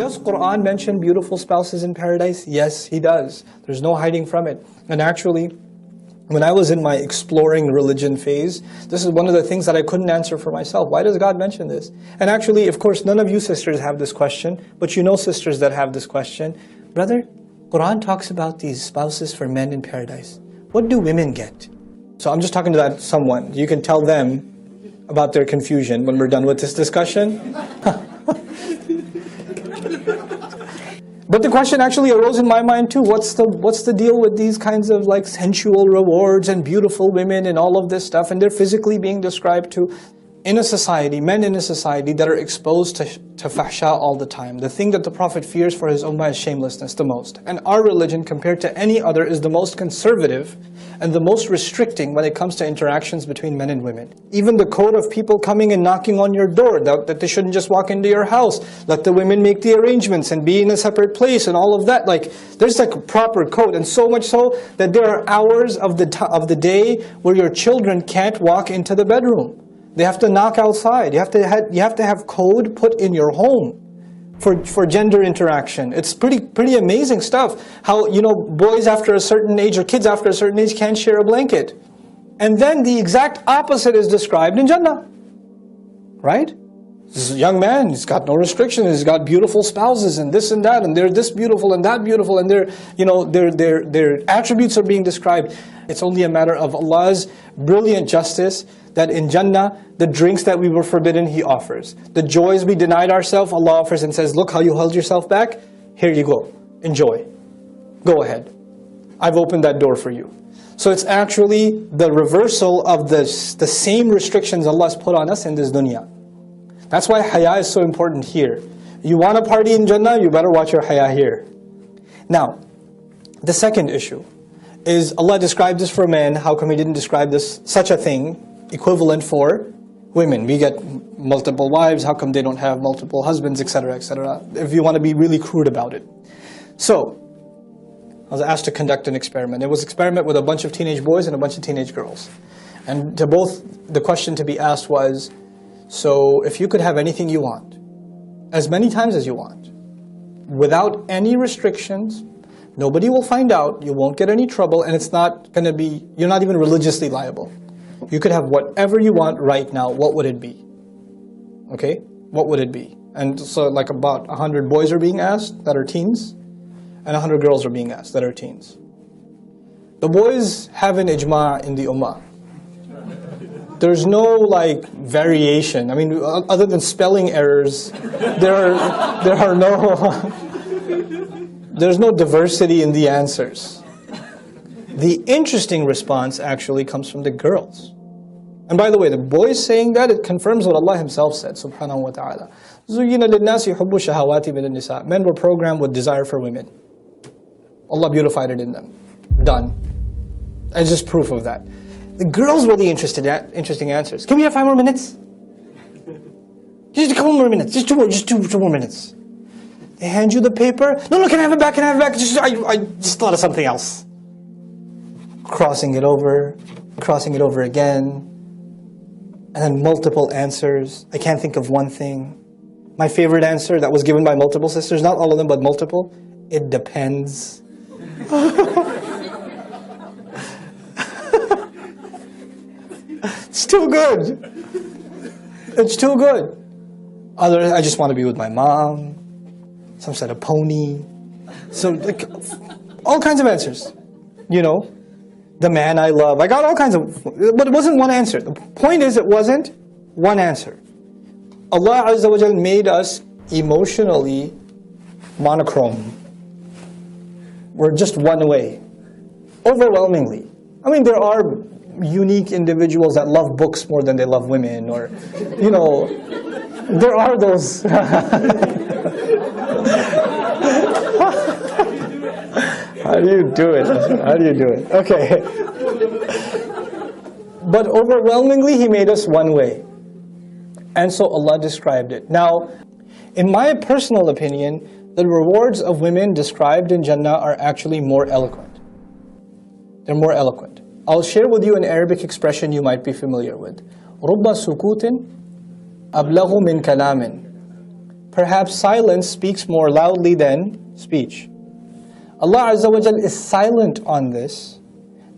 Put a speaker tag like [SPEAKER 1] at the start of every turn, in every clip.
[SPEAKER 1] Does Quran mention beautiful spouses in paradise? Yes, He does. There's no hiding from it. And actually, when I was in my exploring religion phase, this is one of the things that I couldn't answer for myself. Why does God mention this? And actually, of course, none of you sisters have this question, but you know sisters that have this question. Brother, Quran talks about these spouses for men in paradise. What do women get? So I'm just talking to that someone. You can tell them about their confusion when we're done with this discussion. But the question actually arose in my mind too. What's the deal with these kinds of like sensual rewards and beautiful women and all of this stuff? And they're physically being described to in a society, men in a society that are exposed to fahsha all the time. The thing that the Prophet fears for his ummah is shamelessness the most. And our religion, compared to any other, is the most conservative and the most restricting when it comes to interactions between men and women. Even the code of people coming and knocking on your door, that they shouldn't just walk into your house, let the women make the arrangements and be in a separate place and all of that. Like, there's like a proper code, and so much so that there are hours of the day where your children can't walk into the bedroom. They have to knock outside. You have to have code put in your home for gender interaction. It's pretty amazing stuff. How, you know, boys after a certain age or kids after a certain age can't share a blanket. And then the exact opposite is described in Jannah. Right? This is a young man, he's got no restrictions, he's got beautiful spouses and this and that, and they're this beautiful and that beautiful, and their attributes are being described. It's only a matter of Allah's brilliant justice that in Jannah, the drinks that we were forbidden, He offers. The joys we denied ourselves, Allah offers and says, look how you held yourself back, here you go, enjoy. Go ahead. I've opened that door for you. So it's actually the reversal of the same restrictions Allah has put on us in this dunya. That's why haya is so important here. You want to party in Jannah, you better watch your haya here. Now, the second issue is Allah described this for men. How come He didn't describe such a thing equivalent for women? We get multiple wives, how come they don't have multiple husbands, etc., etc. If you want to be really crude about it. So, I was asked to conduct an experiment. It was an experiment with a bunch of teenage boys and a bunch of teenage girls. And to both, the question to be asked was, so if you could have anything you want, as many times as you want, without any restrictions, nobody will find out, you won't get any trouble, and it's not going to be, you're not even religiously liable. You could have whatever you want right now, what would it be? Okay? What would it be? And so like about 100 boys are being asked that are teens, and 100 girls are being asked that are teens. The boys have an ijma' in the ummah. There's no like variation. I mean, other than spelling errors, there's no diversity in the answers. The interesting response actually comes from the girls. And by the way, the boys saying that, it confirms what Allah Himself said, subhanahu wa ta'ala. زُيِّنَ لِلنَّاسِ حُبُّ الشَّهَوَاتِ مِنَ النِّسَاءِ. Men were programmed with desire for women. Allah beautified it in them. Done. And just proof of that. The girls were the interesting answers. Can we have 5 more minutes? Just a couple more minutes. Just two more minutes. They hand you the paper. No, can I have it back? Can I have it back? I just thought of something else. Crossing it over again. And then multiple answers. I can't think of one thing. My favorite answer that was given by multiple sisters, not all of them, but multiple. It depends. It's too good. It's too good. Others, I just want to be with my mom. Some said a pony. So, like, all kinds of answers. You know, the man I love. I got all kinds of, but it wasn't one answer. The point is, it wasn't one answer. Allah Azza wa Jal made us emotionally monochrome. We're just one way. Overwhelmingly. I mean, there are unique individuals that love books more than they love women, or, you know, there are those. How do you do it? How do you do it? Okay. But overwhelmingly, He made us one way. And so Allah described it. Now, in my personal opinion, the rewards of women described in Jannah are actually more eloquent. They're more eloquent. I'll share with you an Arabic expression you might be familiar with. رُبَّ سُكُوتٍ أَبْلَغُ مِنْ كَلَامٍ. perhaps silence speaks more loudly than speech. Allah Azza wa Jal is silent on this,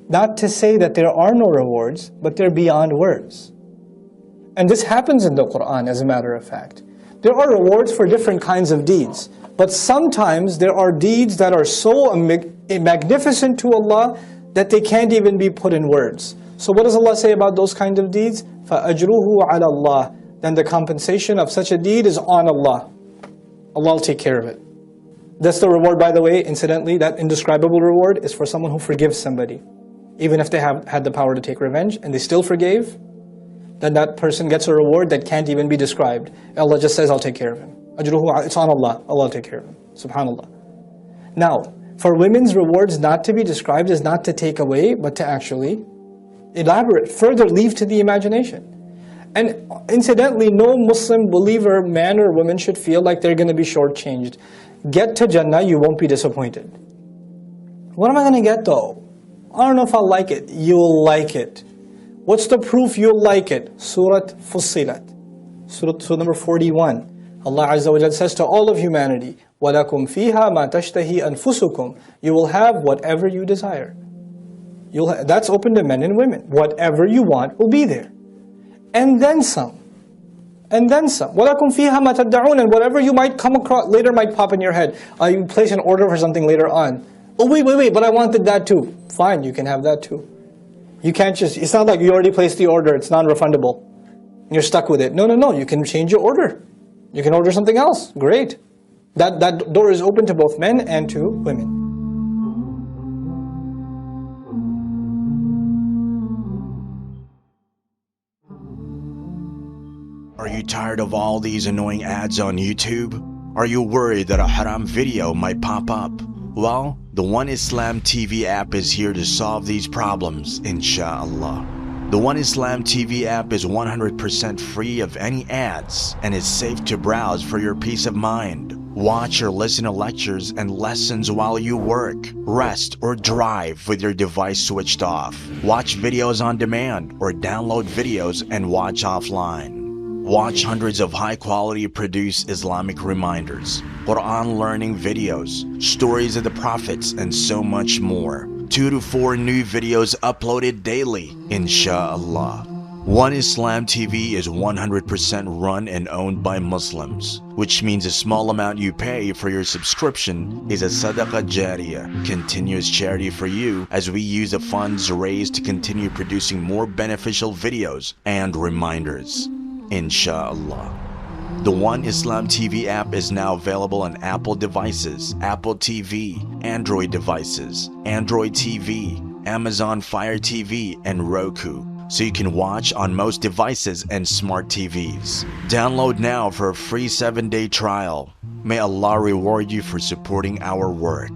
[SPEAKER 1] not to say that there are no rewards, but they're beyond words. And this happens in the Quran, as a matter of fact. There are rewards for different kinds of deeds, but sometimes there are deeds that are so magnificent to Allah that they can't even be put in words. So what does Allah say about those kinds of deeds? فَأَجْرُهُ عَلَى اللَّهِ. Then the compensation of such a deed is on Allah. Allah will take care of it. That's the reward, by the way, incidentally, that indescribable reward is for someone who forgives somebody. Even if they have had the power to take revenge and they still forgave, then that person gets a reward that can't even be described. Allah just says, I'll take care of him. Ajruhu, it's on Allah. Allah will take care of him. Subhanallah. Now, for women's rewards not to be described is not to take away, but to actually elaborate, further leave to the imagination. And incidentally, no Muslim believer, man or woman, should feel like they're going to be shortchanged. Get to Jannah, you won't be disappointed. What am I going to get though? I don't know if I'll like it. You'll like it. What's the proof you'll like it? Surah Fussilat. Surah number 41. Allah Azza wa Jalla says to all of humanity, وَلَكُمْ فِيهَا مَا تَشْتَهِي أَنفُسُكُمْ. You will have whatever you desire. That's open to men and women. Whatever you want will be there. And then some. And then some. وَلَكُمْ فِيهَا مَا تَدَّعُونَ. And whatever you might come across later might pop in your head. You place an order for something later on. Oh wait, but I wanted that too. Fine, you can have that too. You can't just, it's not like you already placed the order, it's non-refundable. You're stuck with it. No, you can change your order. You can order something else. Great. That door is open to both men and to women.
[SPEAKER 2] Are you tired of all these annoying ads on YouTube? Are you worried that a haram video might pop up? Well, the One Islam TV app is here to solve these problems, inshallah. The One Islam TV app is 100% free of any ads and is safe to browse for your peace of mind. Watch or listen to lectures and lessons while you work, rest, or drive with your device switched off. Watch videos on demand or download videos and watch offline. Watch hundreds of high-quality produced Islamic reminders, Quran learning videos, stories of the prophets, and so much more. 2 to 4 new videos uploaded daily, inshallah. One Islam TV is 100% run and owned by Muslims, which means a small amount you pay for your subscription is a SADAQAH JARIYAH, continuous charity for you, as we use the funds raised to continue producing more beneficial videos and reminders, inshallah. The One Islam TV app is now available on Apple devices, Apple TV, Android devices, Android TV, Amazon Fire TV, and Roku, so you can watch on most devices and smart TVs. Download now for a free 7-day trial. May Allah reward you for supporting our work.